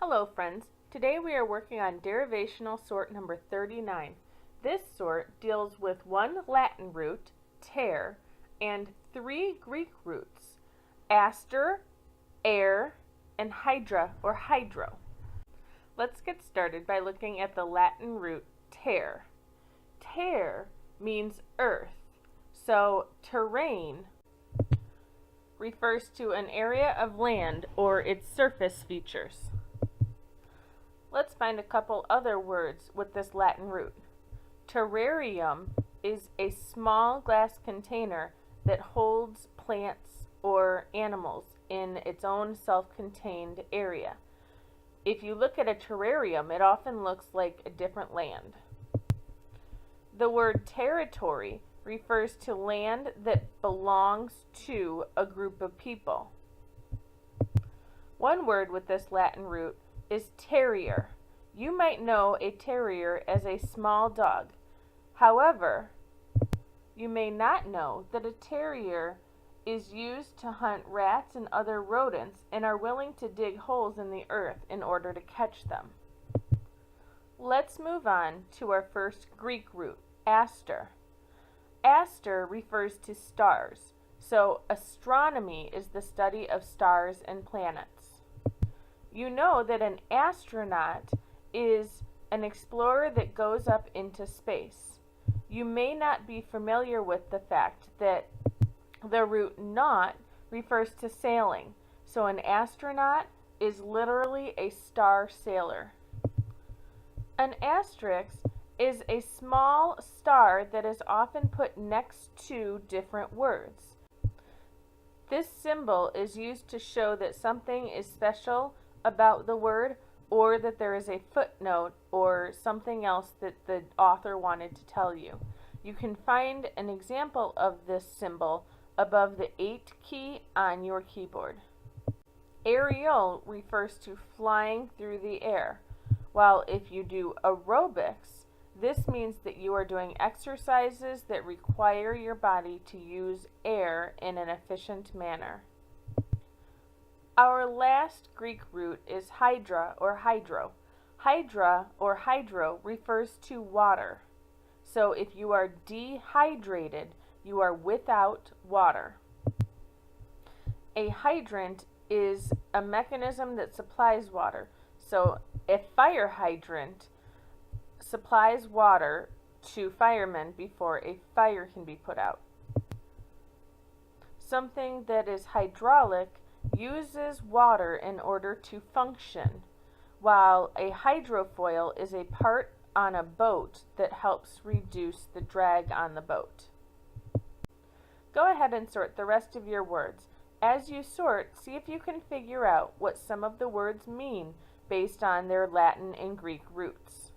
Hello friends, today we are working on derivational sort number 39. This sort deals with one Latin root, ter, and three Greek roots, aster, air, and hydra or hydro. Let's get started by looking at the Latin root ter. Ter means earth, so terrain refers to an area of land or its surface features. Let's find a couple other words with this Latin root. Terrarium is a small glass container that holds plants or animals in its own self-contained area. If you look at a terrarium, it often looks like a different land. The word territory refers to land that belongs to a group of people. One word with this Latin root is terrier. You might know a terrier as a small dog. However, you may not know that a terrier is used to hunt rats and other rodents and are willing to dig holes in the earth in order to catch them. Let's move on to our first Greek root, aster. Aster refers to stars, so astronomy is the study of stars and planets. You know that an astronaut is an explorer that goes up into space. You may not be familiar with the fact that the root naut refers to sailing, so an astronaut is literally a star sailor. An asterisk is a small star that is often put next to different words. This symbol is used to show that something is special about the word, or that there is a footnote or something else that the author wanted to tell you. You can find an example of this symbol above the 8 key on your keyboard. Aerial refers to flying through the air, while if you do aerobics, this means that you are doing exercises that require your body to use air in an efficient manner. Our last Greek root is hydra or hydro. Hydra or hydro refers to water. So if you are dehydrated, you are without water. A hydrant is a mechanism that supplies water. So a fire hydrant supplies water to firemen before a fire can be put out. Something that is hydraulic uses water in order to function, while a hydrofoil is a part on a boat that helps reduce the drag on the boat. Go ahead and sort the rest of your words. As you sort, see if you can figure out what some of the words mean based on their Latin and Greek roots.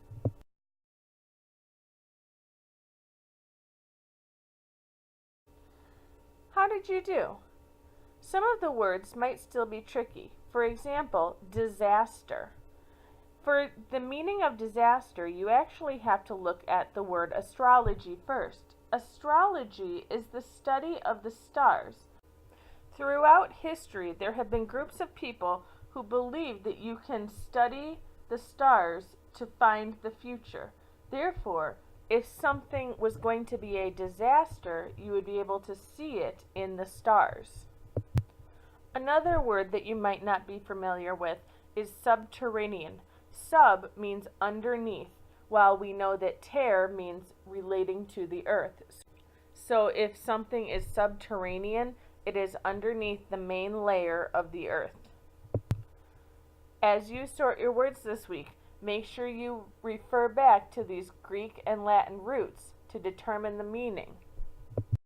How did you do? Some of the words might still be tricky. For example, disaster. For the meaning of disaster, you actually have to look at the word astrology first. Astrology is the study of the stars. Throughout history, there have been groups of people who believe that you can study the stars to find the future. Therefore, if something was going to be a disaster, you would be able to see it in the stars. Another word that you might not be familiar with is subterranean. Sub means underneath, while we know that ter means relating to the earth. So if something is subterranean, it is underneath the main layer of the earth. As you sort your words this week, make sure you refer back to these Greek and Latin roots to determine the meaning.